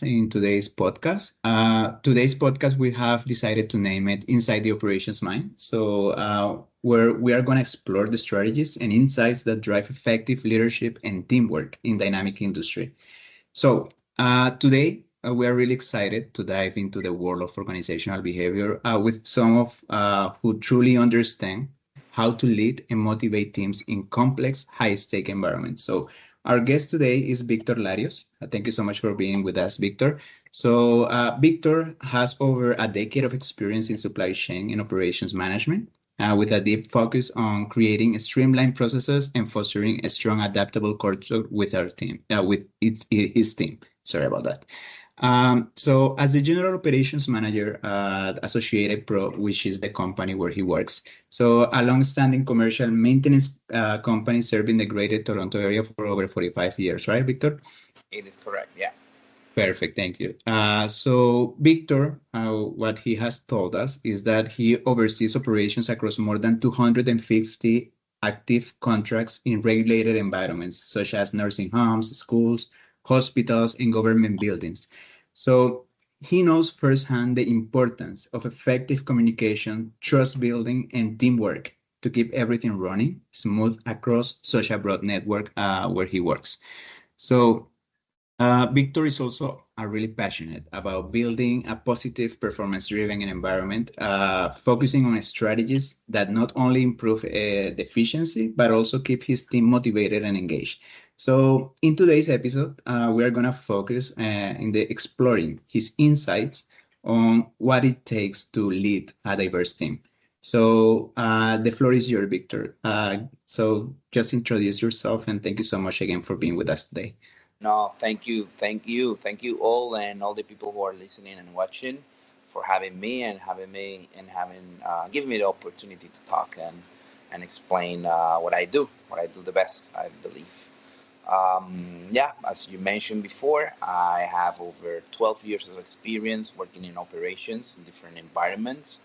in today's podcast. Today's podcast, we have decided to name it Inside the Operations Mind. Where we are going to explore the strategies and insights that drive effective leadership and teamwork in dynamic industry. Today, we are really excited to dive into the world of organizational behavior with some of who truly understand how to lead and motivate teams in complex, high-stake environments. Our guest today is Victor Larios. Thank you so much for being with us, Victor. Victor has over a decade of experience in supply chain and operations management, with a deep focus on creating streamlined processes and fostering a strong, adaptable culture with our team, his team. Sorry about that. As the general operations manager at Associated Pro, which is the company where he works, a long-standing commercial maintenance company serving the Greater Toronto area for over 45 years, right, Victor? It is correct, yeah. Perfect, thank you. Victor, what he has told us is that he oversees operations across more than 250 active contracts in regulated environments, such as nursing homes, schools, hospitals, and government buildings. So he knows firsthand the importance of effective communication, trust building, and teamwork to keep everything running smooth across such a broad network where he works. So Victor is also really passionate about building a positive performance-driven environment, focusing on strategies that not only improve the efficiency, but also keep his team motivated and engaged. So in today's episode, we are going to focus in the exploring his insights on what it takes to lead a diverse team. The floor is yours, Victor. So just introduce yourself and thank you so much again for being with us today. No, thank you all and all the people who are listening and watching for having me and having giving me the opportunity to talk and explain what I do the best, I believe. Yeah, as you mentioned before, I have over 12 years of experience working in operations in different environments.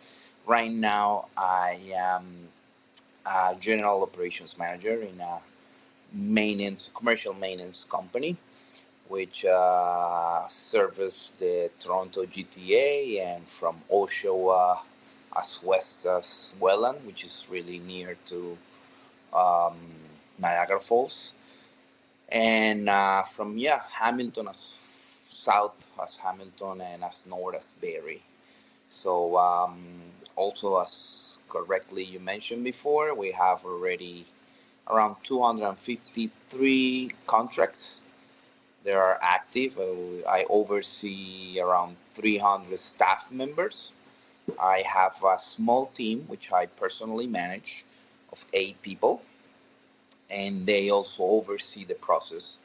Right now, I am a general operations manager in a commercial maintenance company, which service the Toronto GTA and from Oshawa as west as Welland, which is really near to um, Niagara Falls, and from Hamilton as south as Hamilton and as north as Barrie. So also as correctly you mentioned before, we have already around 253 contracts that are active. I oversee around 300 staff members. I have a small team which I personally manage of 8 people, and they also oversee the process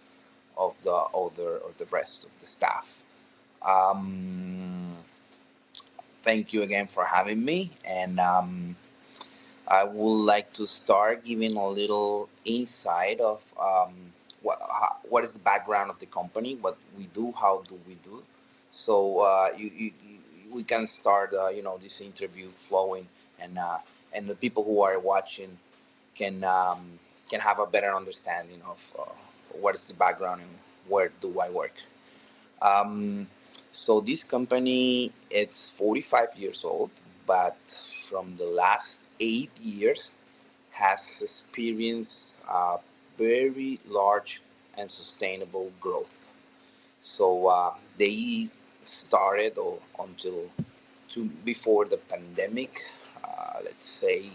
of the rest of the staff. Um, Thank you again for having me, and I would like to start giving a little insight of what is the background of the company, what we do, how do we do. So we can start, this interview flowing, and the people who are watching can um, can have a better understanding of what is the background and where do I work. Um, so this company, it's 45 years old, but from the last 8 years has experienced very large and sustainable growth. So they started until before the pandemic, let's say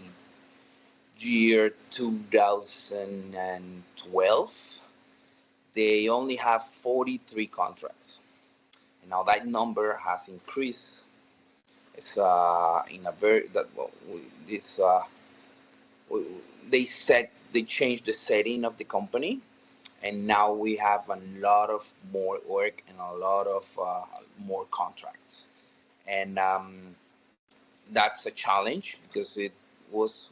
year 2012, they only have 43 contracts. And now that number has increased. It's in a very that well, this they changed the setting of the company, and now we have a lot of more work and a lot of more contracts, and that's a challenge because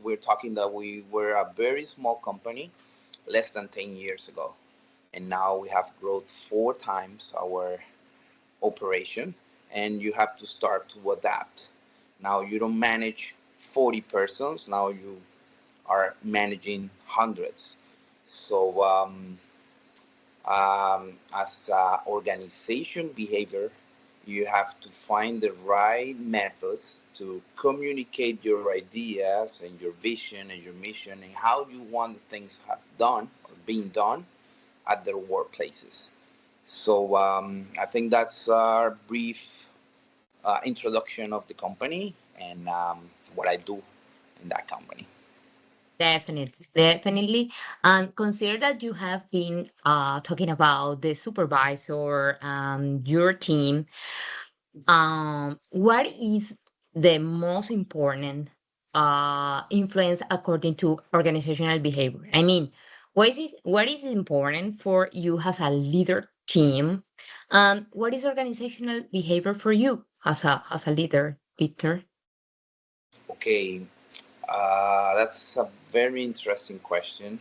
we're talking that we were a very small company less than 10 years ago, and now we have growth 4 times our operation, and you have to start to adapt. Now you don't manage 40 persons, now you are managing hundreds. So As organization behavior, you have to find the right methods to communicate your ideas and your vision and your mission and how you want the things have done or being done at their workplaces. So I think that's our brief introduction of the company and what I do in that company. Definitely, definitely. And consider that you have been talking about the supervisor, your team. What is the most important influence according to organizational behavior? I mean, what is important for you as a leader team? What is organizational behavior for you as a leader, Victor? Okay, that's a very interesting question.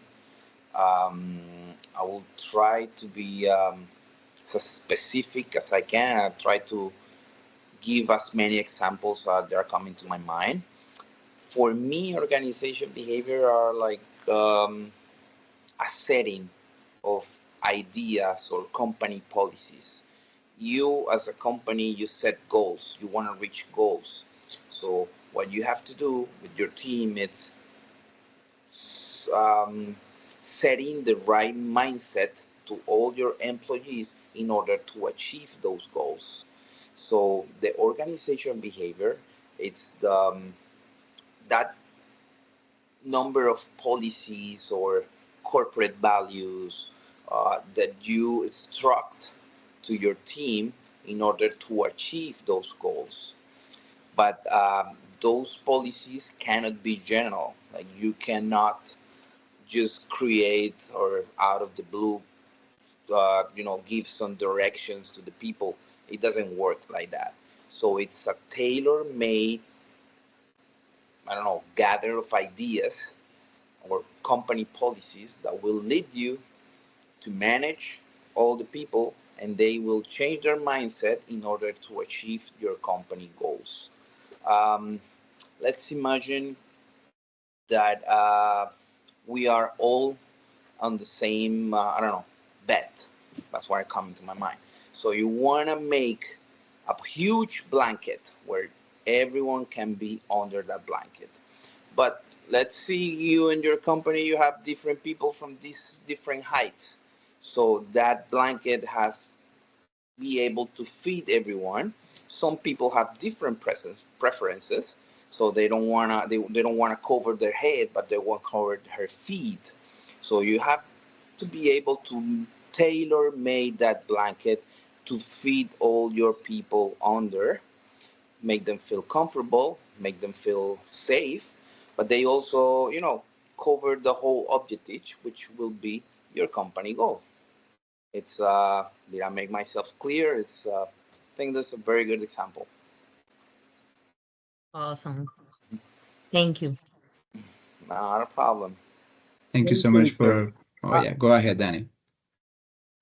I will try to be as specific as I can. I'll try to give as many examples that are coming to my mind. For me, organization behavior are like a setting of ideas or company policies. You, as a company, you set goals. You want to reach goals. So what you have to do with your team is um, setting the right mindset to all your employees in order to achieve those goals. So the organization behavior, it's that number of policies or corporate values that you instruct to your team in order to achieve those goals. But those policies cannot be general. Like you cannot just create or out of the blue, give some directions to the people. It doesn't work like that. So it's a tailor-made, I don't know, gather of ideas or company policies that will lead you to manage all the people, and they will change their mindset in order to achieve your company goals. Um, let's imagine that we are all on the same, I don't know, bet. That's what coming to my mind. So you want to make a huge blanket where everyone can be under that blanket. But let's see, you and your company, you have different people from these different heights. So that blanket has be able to feed everyone. Some people have different preferences, so they don't wanna cover their head, but they want to cover her feet. So you have to be able to tailor made that blanket to feed all your people under, make them feel comfortable, make them feel safe, but they also, cover the whole objective, which will be your company goal. It's did I make myself clear? I think that's a very good example. Awesome. Thank you. Not a problem. Thank you Thank so you, much Victor. for. Oh yeah, go ahead, Danny.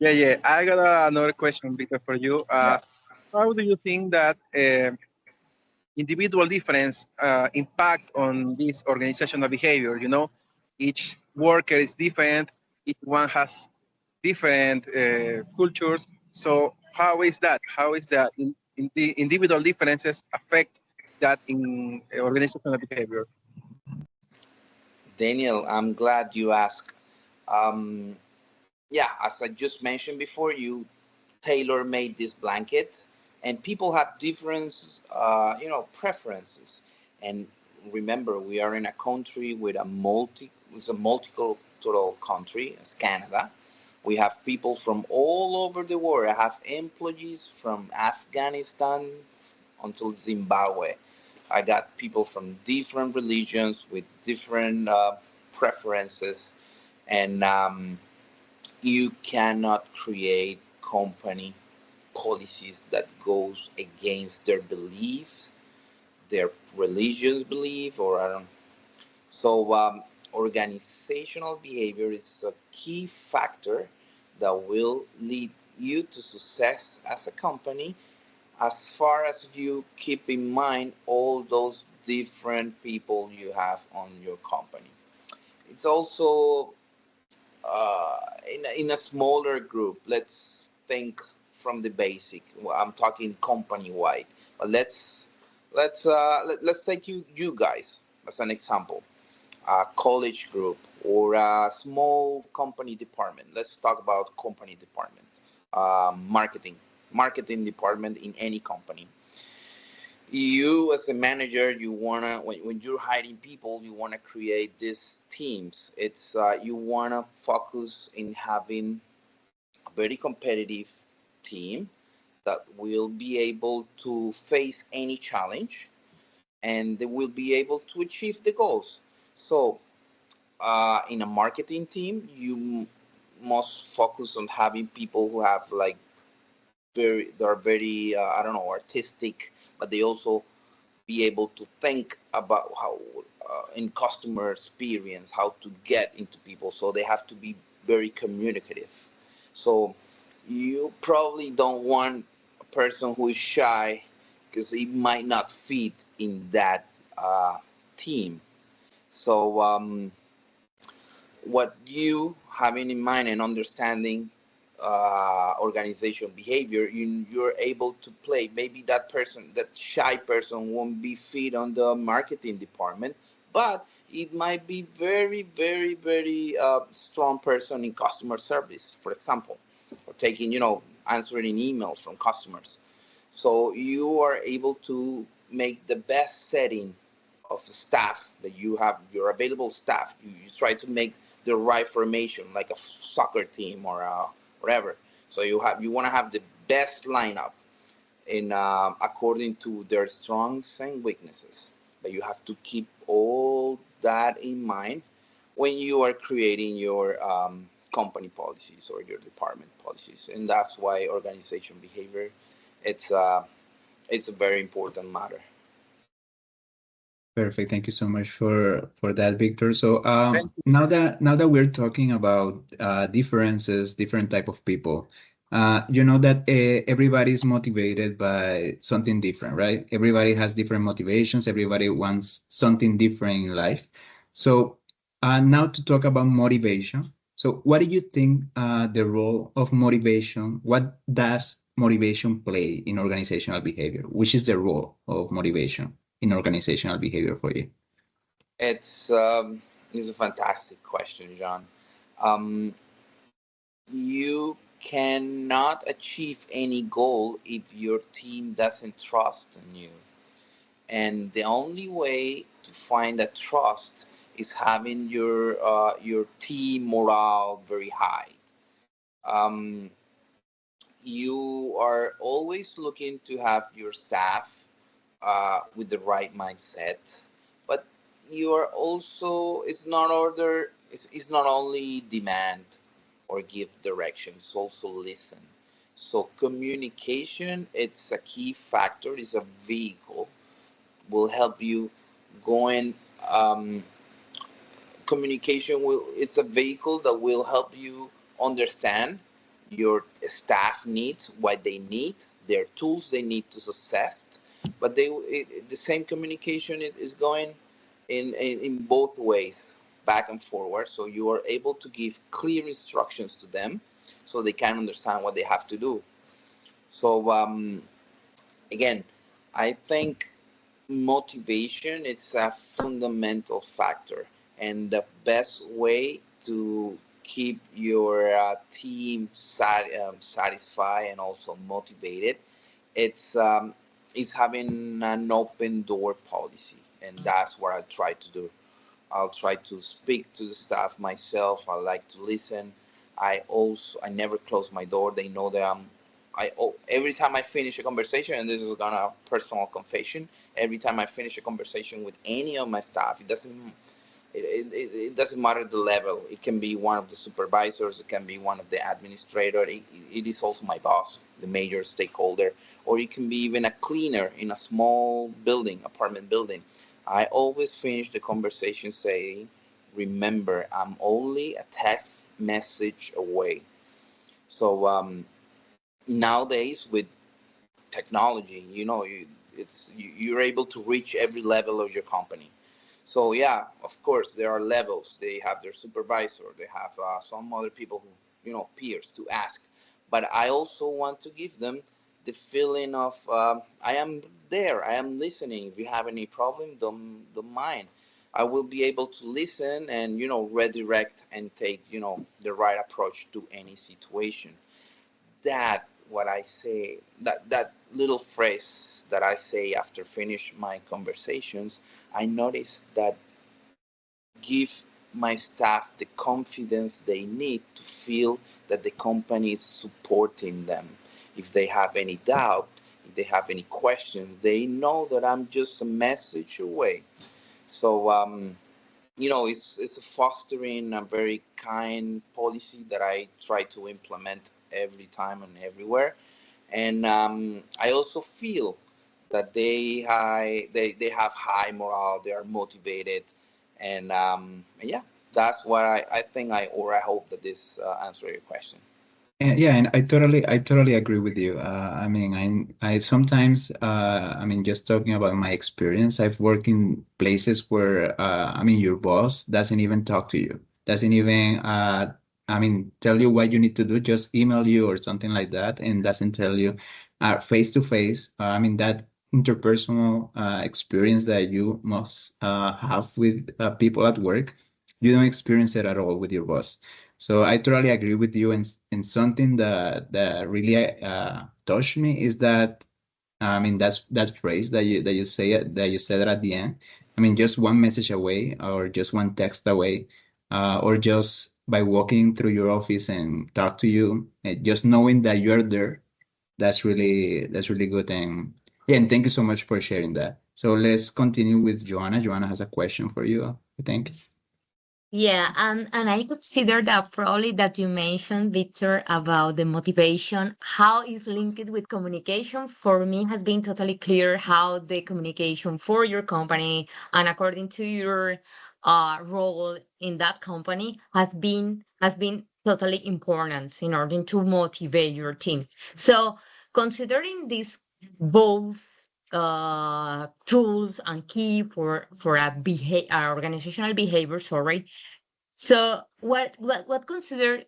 Yeah. I got another question, Victor, for you. Yeah. How do you think that individual difference impact on this organizational behavior? Each worker is different. Each one has different cultures. So how is that? How is that in the individual differences affect that in organizational behavior? Daniel, I'm glad you asked. Um, yeah, as I just mentioned before, you tailor made this blanket, and people have different, preferences. And remember, we are in a country with it's a multicultural country, as Canada. We have people from all over the world. I have employees from Afghanistan until Zimbabwe. I got people from different religions with different preferences, and you cannot create company policies that goes against their beliefs, their religious belief, or I don't. So organizational behavior is a key factor that will lead you to success as a company, as far as you keep in mind all those different people you have on your company. It's also in a smaller group. Let's think from the basic. Well, I'm talking company wide, but let's take you guys as an example. A college group or a small company department. Let's talk about company department, marketing department in any company. You as a manager, you wanna when you're hiring people, you wanna create these teams. It's you wanna focus in having a very competitive team that will be able to face any challenge and they will be able to achieve the goals. So in a marketing team, you must focus on having people who have like they're very I don't know, artistic, but they also be able to think about how in customer experience how to get into people, so they have to be very communicative. So you probably don't want a person who is shy because he might not fit in that team. So what you having in mind and understanding organization behavior, you're able to play. Maybe that person, that shy person, won't be fit on the marketing department, but it might be very strong person in customer service, for example, or taking answering emails from customers. So you are able to make the best setting of staff that you have, your available staff. You try to make the right formation, like a soccer team or whatever. So you want to have the best lineup in according to their strengths and weaknesses. But you have to keep all that in mind when you are creating your company policies or your department policies, and that's why organization behavior it's uh, it's a very important matter. Perfect. Thank you so much for that, Victor. So Thank you. now that we're talking about differences, different type of people, you know that everybody is motivated by something different, right? Everybody has different motivations. Everybody wants something different in life. So now to talk about motivation. So what do you think the role of motivation? What does motivation play in organizational behavior? Which is the role of motivation in organizational behavior for you? It's a fantastic question, John. Um, you cannot achieve any goal if your team doesn't trust in you. And the only way to find that trust is having your team morale very high. Um, you are always looking to have your staff with the right mindset, but you are also it's not only demand or give direction, it's also listen. So communication, it's a key factor, it's a vehicle, will help you going um, communication will it's a vehicle that will help you understand your staff needs, what they need, their tools they need to success. But the same communication is going in both ways, back and forward, so you are able to give clear instructions to them so they can understand what they have to do. So again, I think motivation it's a fundamental factor, and the best way to keep your team satisfied and also motivated it's is having an open door policy, and that's what I try to do. I'll try to speak to the staff myself. I like to listen. I never close my door. They know that every time I finish a conversation, and this is gonna personal confession. Every time I finish a conversation with any of my staff, it doesn't matter the level. It can be one of the supervisors. It can be one of the administrator. It is also my boss, the major stakeholder, or it can be even a cleaner in a small building, apartment building. I always finish the conversation saying, "Remember, I'm only a text message away." So nowadays with technology, you're able to reach every level of your company. So yeah, of course there are levels. They have their supervisor. They have some other people who, peers to ask. But I also want to give them the feeling of I am there. I am listening. If you have any problem, don't mind. I will be able to listen and redirect and take the right approach to any situation. That what I say, that little phrase that I say after finish my conversations, I notice that give my staff the confidence they need to feel that the company is supporting them. If they have any doubt, if they have any questions, they know that I'm just a message away. So it's fostering a very kind policy that I try to implement every time and everywhere. And I also feel that they have high morale, they are motivated, and yeah, that's what I think I hope that this answer your question. Yeah, and I totally agree with you. I mean, I sometimes, I mean, just talking about my experience, I've worked in places where, I mean, your boss doesn't even talk to you, doesn't even, I mean, tell you what you need to do, just email you or something like that, and doesn't tell you, face to face. I mean, that interpersonal experience that you must have with people at work, you don't experience it at all with your boss. So I totally agree with you. And something that really touched me is that, I mean, that phrase that you said at the end. I mean, just one message away, or just one text away, or just by walking through your office and talk to you, just knowing that you're there. That's really good. And yeah, and thank you so much for sharing that. So let's continue with Joanna. Joanna has a question for you, I think. Yeah, and I consider that probably that you mentioned, Victor, about the motivation, how is linked with communication. For me, has been totally clear how the communication for your company and according to your role in that company has been totally important in order to motivate your team. So considering these both tools and key for a organizational behavior, sorry, so what consider,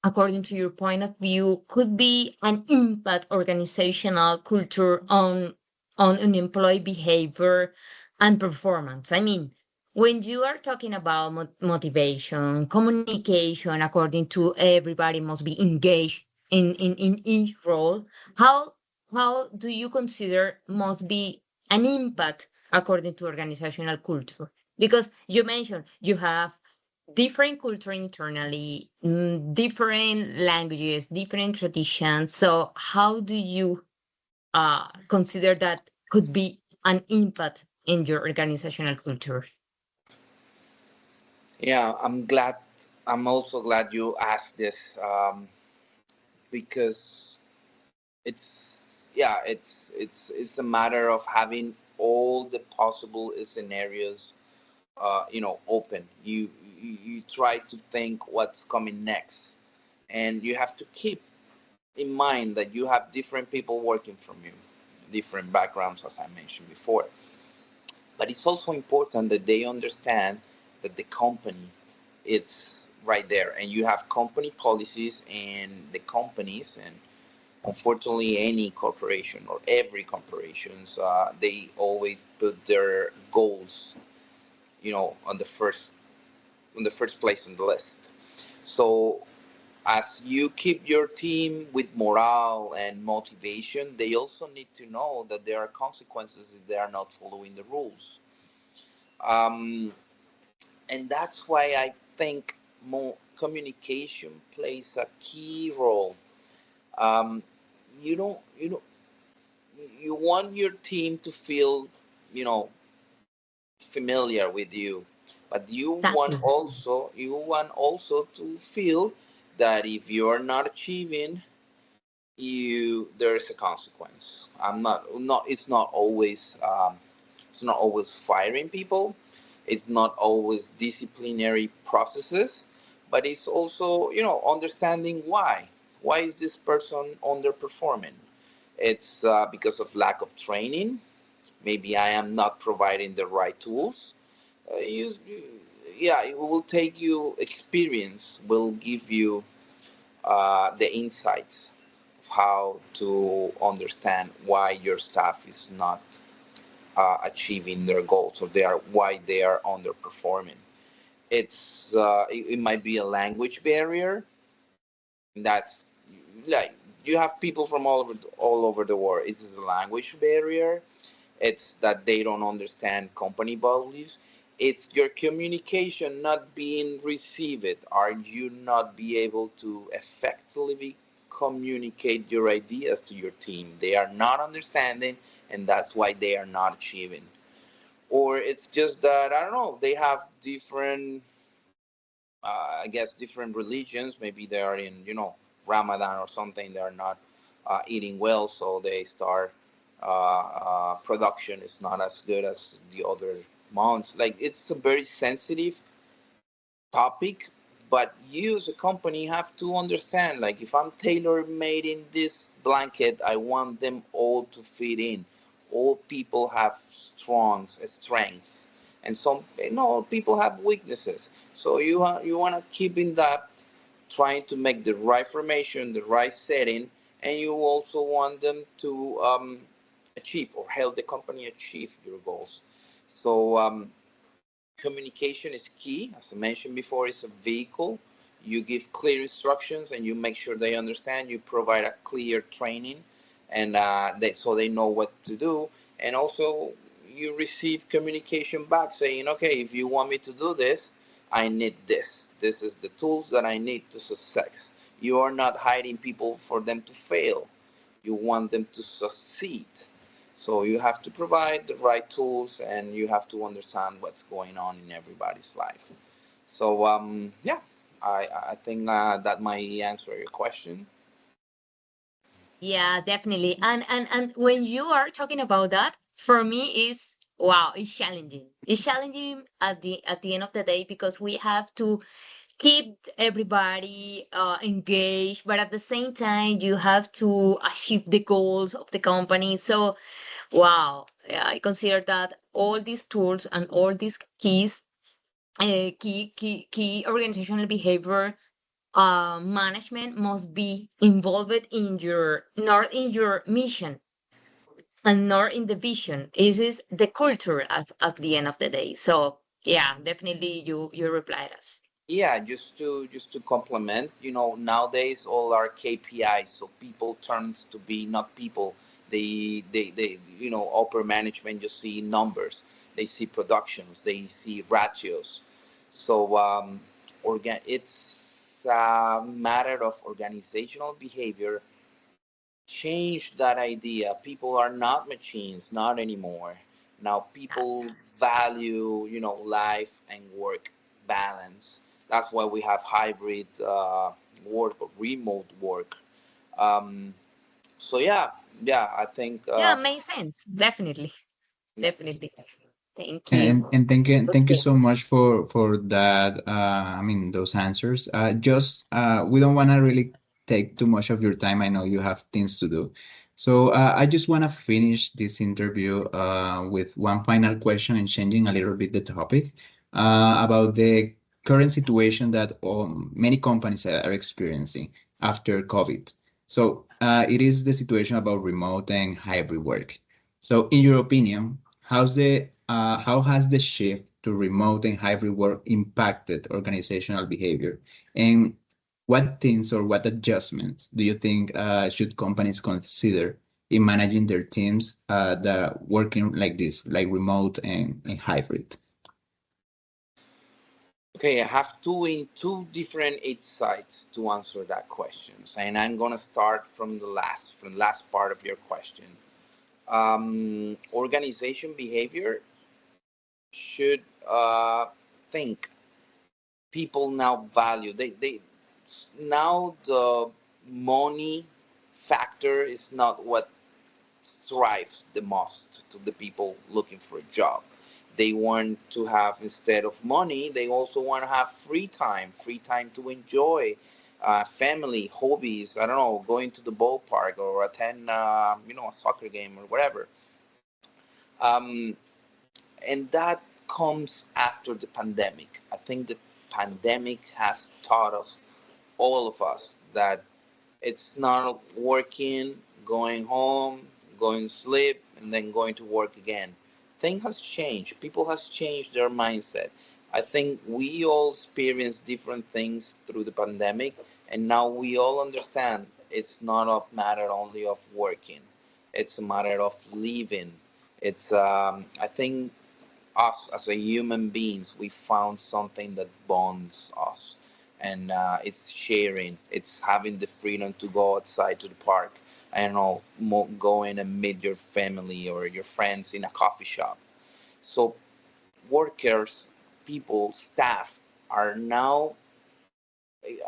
according to your point of view, could be an impact organizational culture on an employee behavior and performance? I mean, when you are talking about motivation, communication, according to everybody must be engaged in each role, how how do you consider must be an impact according to organizational culture? Because you mentioned you have different culture internally, different languages, different traditions. So how do you consider that could be an impact in your organizational culture? Yeah, I'm also glad you asked this, because it's a matter of having all the possible scenarios open. You try to think what's coming next, and you have to keep in mind that you have different people working from you, different backgrounds, as I mentioned before. But it's also important that they understand that the company, it's right there, and you have company policies and the companies. And unfortunately, any corporation or every corporations, they always put their goals, on the first place on the list. So as you keep your team with morale and motivation, they also need to know that there are consequences if they are not following the rules. Um, and that's why I think more communication plays a key role. Um, you don't, you want your team to feel, you know, familiar with you, but Exactly. you want also to feel that if you're not achieving, there's a consequence. I'm not it's not always firing people, it's not always disciplinary processes, but it's also understanding why is this person underperforming. It's because of lack of training. Maybe I am not providing the right tools. Yeah, it will take you experience, will give you the insights of how to understand why your staff is not achieving their goals, or they are why they are underperforming. It might be a language barrier. That's like you have people from all over the world. It's a language barrier. It's that they don't understand company values. It's your communication not being received. Are you not be able to effectively communicate your ideas to your team? They are not understanding, and that's why they are not achieving. Or it's just that I don't know. They have different, I guess, different religions. Maybe they are in, Ramadan or something. They are not eating well, so they start production is not as good as the other months. Like it's a very sensitive topic, but you as a company have to understand. Like if I'm tailor made in this blanket, I want them all to fit in. All people have strengths, and some people have weaknesses. So you want to keep in that, trying to make the right formation, the right setting, and you also want them to achieve or help the company achieve your goals. So communication is key. As I mentioned before, it's a vehicle. You give clear instructions and you make sure they understand. You provide a clear training, and so they know what to do. And also, you receive communication back saying, "Okay, if you want me to do this, I need this. This is the tools that I need to success." You are not hiding people for them to fail. You want them to succeed. So you have to provide the right tools, and you have to understand what's going on in everybody's life. So yeah, I think that might answer your question. Yeah, definitely. And when you are talking about that, for me is wow, it's challenging. It's challenging at the end of the day because we have to keep everybody engaged, but at the same time you have to achieve the goals of the company. So wow, yeah, I consider that all these tools and all these key organizational behavior management must be involved in your not in your mission and nor in the vision. This is the culture at the end of the day. So yeah, definitely you replied us. Yeah, just to complement, nowadays all are KPIs, so people turns to be not people. They upper management just see numbers, they see productions, they see ratios. So it's a matter of organizational behavior. Change that idea. People are not machines, not anymore. Now people value, life and work balance. That's why we have hybrid work or remote work. Um, so yeah, I think Yeah, makes sense. Definitely. yeah. Definitely. Thank you. And thank you Okay. so much for that. I mean those answers. Just we don't want to really take too much of your time. I know you have things to do, so I just want to finish this interview with one final question and changing a little bit the topic about the current situation that many companies are experiencing after COVID. So it is the situation about remote and hybrid work. So, in your opinion, how has the shift to remote and hybrid work impacted organizational behavior? And what things or what adjustments do you think should companies consider in managing their teams that are working like this, like remote and hybrid? Okay, I have two different insights to answer that question, and I'm gonna start from the last part of your question. Organization behavior should think people now value they now the money factor is not what strives the most to the people looking for a job. They want to have, instead of money, they also want to have free time to enjoy family hobbies. I don't know, going to the ballpark or attend a soccer game or whatever. um, and that comes after the pandemic. I think the pandemic has taught us, all of us, that it's not working, going home, going to sleep, and then going to work again. Thing has changed. People has changed their mindset. I think we all experienced different things through the pandemic, and now we all understand it's not a matter only of working. It's a matter of living. It's I think us as a human beings, we found something that bonds us, and it's sharing. It's having the freedom to go outside to the park. I don't know, going and meet your family or your friends in a coffee shop. So workers, people, staff are now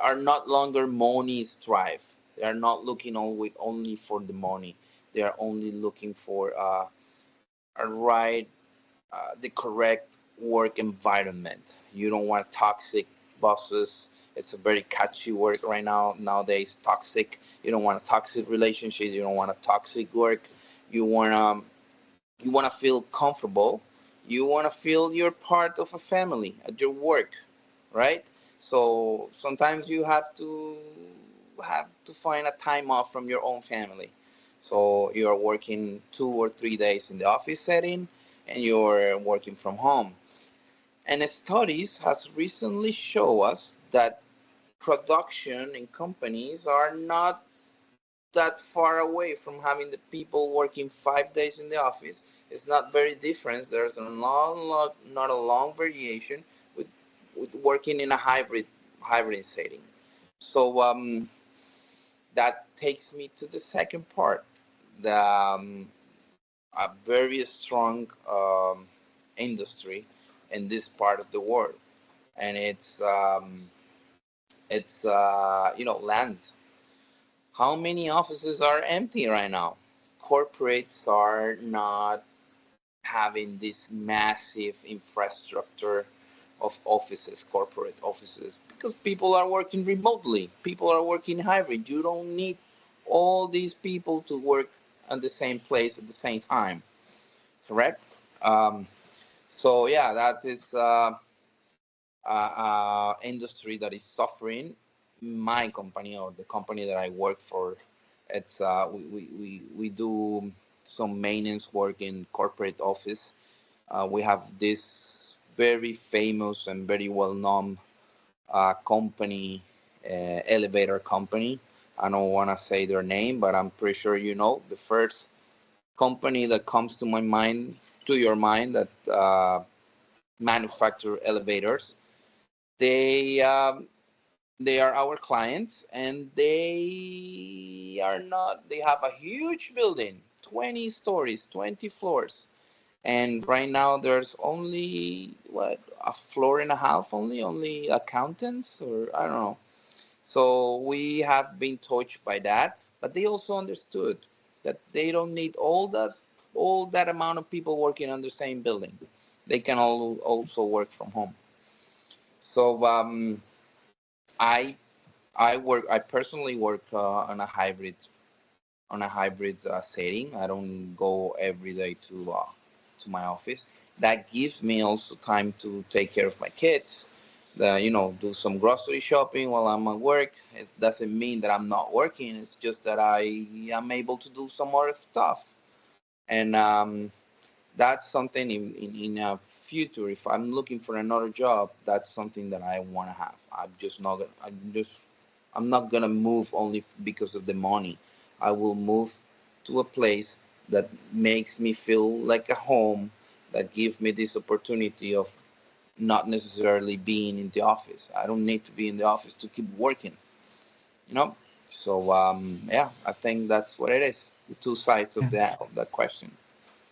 are not longer money strive. They are not looking only for the money. They are only looking for a right the correct work environment. You don't want toxic bosses. It's a very catchy word right now nowadays. Toxic. You don't want a toxic relationship. You don't want a toxic work. You wanna you wanna feel comfortable. You wanna feel you're part of a family at your work, right? So sometimes you have to find a time off from your own family. So you're working 2 or 3 days in the office setting, and you're working from home. And studies has recently shown us that production in companies are not that far away from having the people working 5 days in the office. It's not very different. There's not a long variation with working in a hybrid setting. So that takes me to the second part, the a very strong industry in this part of the world, and it's land. How many offices are empty right now? Corporates are not having this massive infrastructure of offices, corporate offices, because people are working remotely. People are working hybrid. You don't need all these people to work at the same place at the same time. Correct? Um, so yeah, that is industry that is suffering. My company, or the company that I work for, it's we do some maintenance work in corporate office. We have this very famous and very well known company, elevator company. I don't want to say their name, but I'm pretty sure you know. The first company that comes to my mind, to your mind, that manufacture elevators. They um, they are our clients, and they are not. They have a huge building, 20 stories, 20 floors, and right now there's only what, a floor and a half, only accountants, or I don't know. So we have been touched by that, but they also understood that they don't need all that amount of people working on the same building. They can all also work from home. So I I personally work on a hybrid setting. I don't go every day to my office. That gives me also time to take care of my kids. Do some grocery shopping while I'm at work. It doesn't mean that I'm not working. It's just that I am able to do some other stuff, and that's something in a future. If I'm looking for another job, that's something that I want to have. I'm not gonna move only because of the money. I will move to a place that makes me feel like a home, that gives me this opportunity of not necessarily being in the office. I don't need to be in the office to keep working, you know. So yeah, I think that's what it is. The two sides of that question.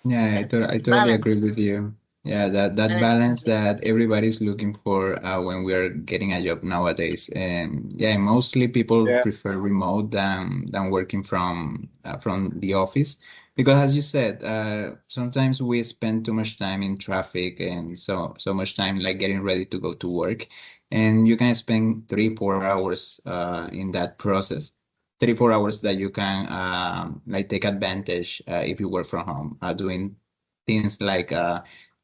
Yeah, Yeah. I totally agree Balance. with you. Yeah, that Balance is balance key. that everybody's looking for when we are getting a job nowadays. And yeah, mostly people Yeah. prefer remote than working from the office because, as you said, sometimes we spend too much time in traffic and so much time like getting ready to go to work, and you can spend 3 4 hours in that process. 3 4 hours that you can like take advantage if you work from home, doing things like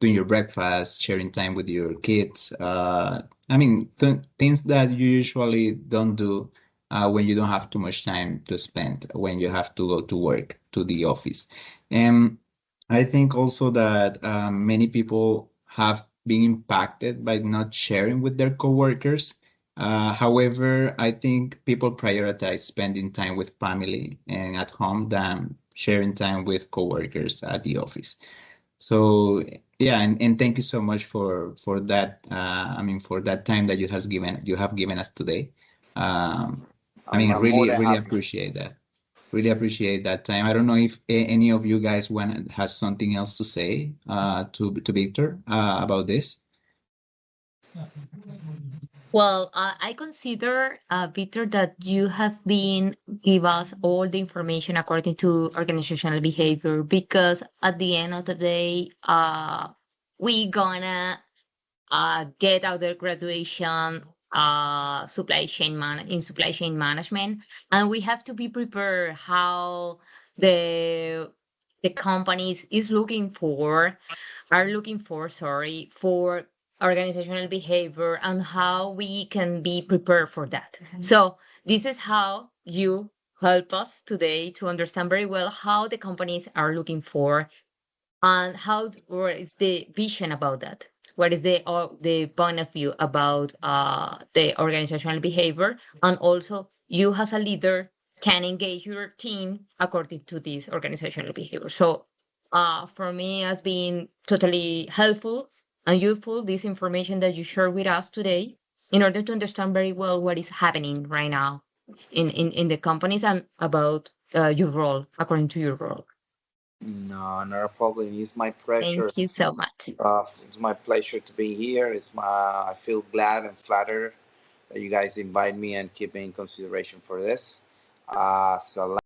doing your breakfast, sharing time with your kids. I mean, things that you usually don't do when you don't have too much time to spend, when you have to go to work, to the office. And I think also that many people have been impacted by not sharing with their coworkers. However, I think people prioritize spending time with family and at home than sharing time with coworkers at the office. So yeah, and thank you so much for that. I mean, for that time that you have given us today. I mean, I'm more really, than really happy. appreciate that. Really appreciate that time. I don't know if any of you guys want has something else to say to Victor about this. Well, I consider, Victor, that you have been give us all the information according to organizational behavior, because at the end of the day, we gonna get out their graduation in supply chain management, and we have to be prepared how the the companies is looking for are looking for, sorry, for organizational behavior and how we can be prepared for that. So this is how you help us today to understand very well how the companies are looking for, and or is the vision about that? What is the point of view about the organizational behavior? And also, you as a leader can engage your team according to this organizational behavior. So, for me, has been totally helpful and useful this information that you share with us today in order to understand very well what is happening right now in the companies and about your role according to your role. No, not a problem. It's my pleasure. Thank you so much. It's my pleasure to be here. I feel glad and flattered that you guys invite me and keep me in consideration for this. So